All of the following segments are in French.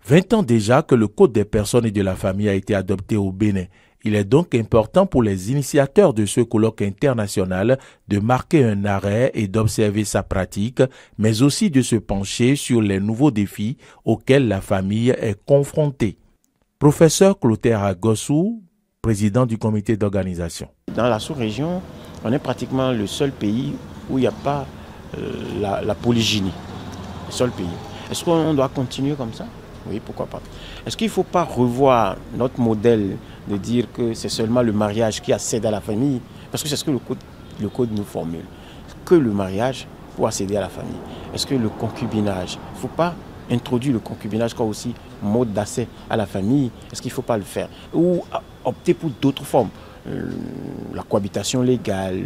20 ans déjà que le Code des personnes et de la famille a été adopté au Bénin. Il est donc important pour les initiateurs de ce colloque international de marquer un arrêt et d'observer sa pratique, mais aussi de se pencher sur les nouveaux défis auxquels la famille est confrontée. Professeur Clotaire Agossou, président du comité d'organisation. Dans la sous-région, on est pratiquement le seul pays où il n'y a pas la polygynie. Le seul pays. Est-ce qu'on doit continuer comme ça? Oui, pourquoi pas. Est-ce qu'il ne faut pas revoir notre modèle de dire que c'est seulement le mariage qui accède à la famille? Parce que c'est ce que le code nous formule. Que le mariage pour accéder à la famille. Est-ce que le concubinage, il ne faut pas introduire le concubinage comme aussi mode d'accès à la famille? Est-ce qu'il ne faut pas le faire? Ou opter pour d'autres formes? La cohabitation légale,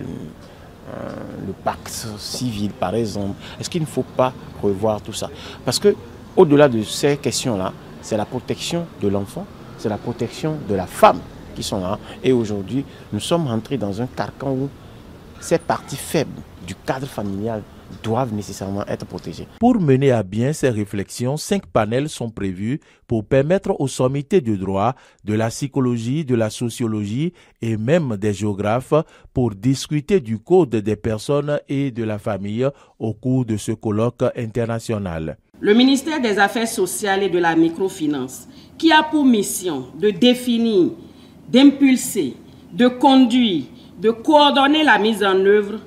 le pacte civil par exemple. Est-ce qu'il ne faut pas revoir tout ça? Parce que au-delà de ces questions-là, c'est la protection de l'enfant, c'est la protection de la femme qui sont là. Et aujourd'hui, nous sommes rentrés dans un carcan où ces parties faibles du cadre familial doivent nécessairement être protégées. Pour mener à bien ces réflexions, 5 panels sont prévus pour permettre aux sommités du droit, de la psychologie, de la sociologie et même des géographes pour discuter du code des personnes et de la famille au cours de ce colloque international. Le ministère des Affaires sociales et de la microfinance, qui a pour mission de définir, d'impulser, de conduire, de coordonner la mise en œuvre,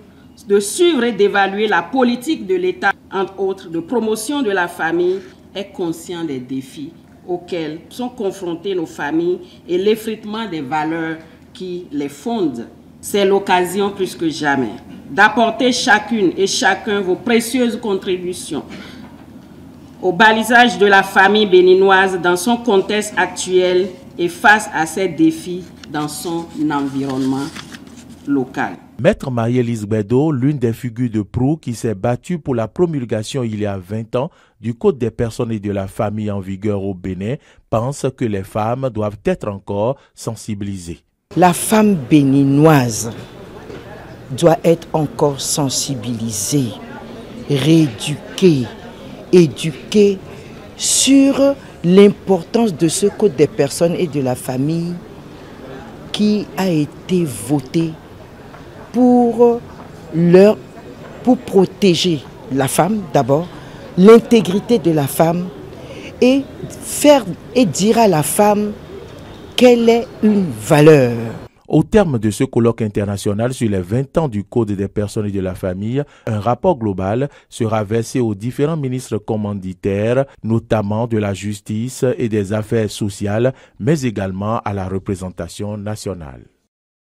de suivre et d'évaluer la politique de l'État, entre autres de promotion de la famille, est conscient des défis auxquels sont confrontées nos familles et l'effritement des valeurs qui les fondent. C'est l'occasion plus que jamais d'apporter chacune et chacun vos précieuses contributions au balisage de la famille béninoise dans son contexte actuel et face à ces défis dans son environnement local. Maître Marie-Élise Bédo, l'une des figures de proue qui s'est battue pour la promulgation il y a 20 ans du Code des personnes et de la famille en vigueur au Bénin, pense que les femmes doivent être encore sensibilisées. La femme béninoise doit être encore sensibilisée, rééduquée, éduquée sur l'importance de ce Code des personnes et de la famille qui a été voté pour protéger la femme d'abord, l'intégrité de la femme et dire à la femme qu'elle est une valeur. Au terme de ce colloque international sur les 20 ans du Code des personnes et de la famille, un rapport global sera versé aux différents ministres commanditaires, notamment de la justice et des affaires sociales, mais également à la représentation nationale.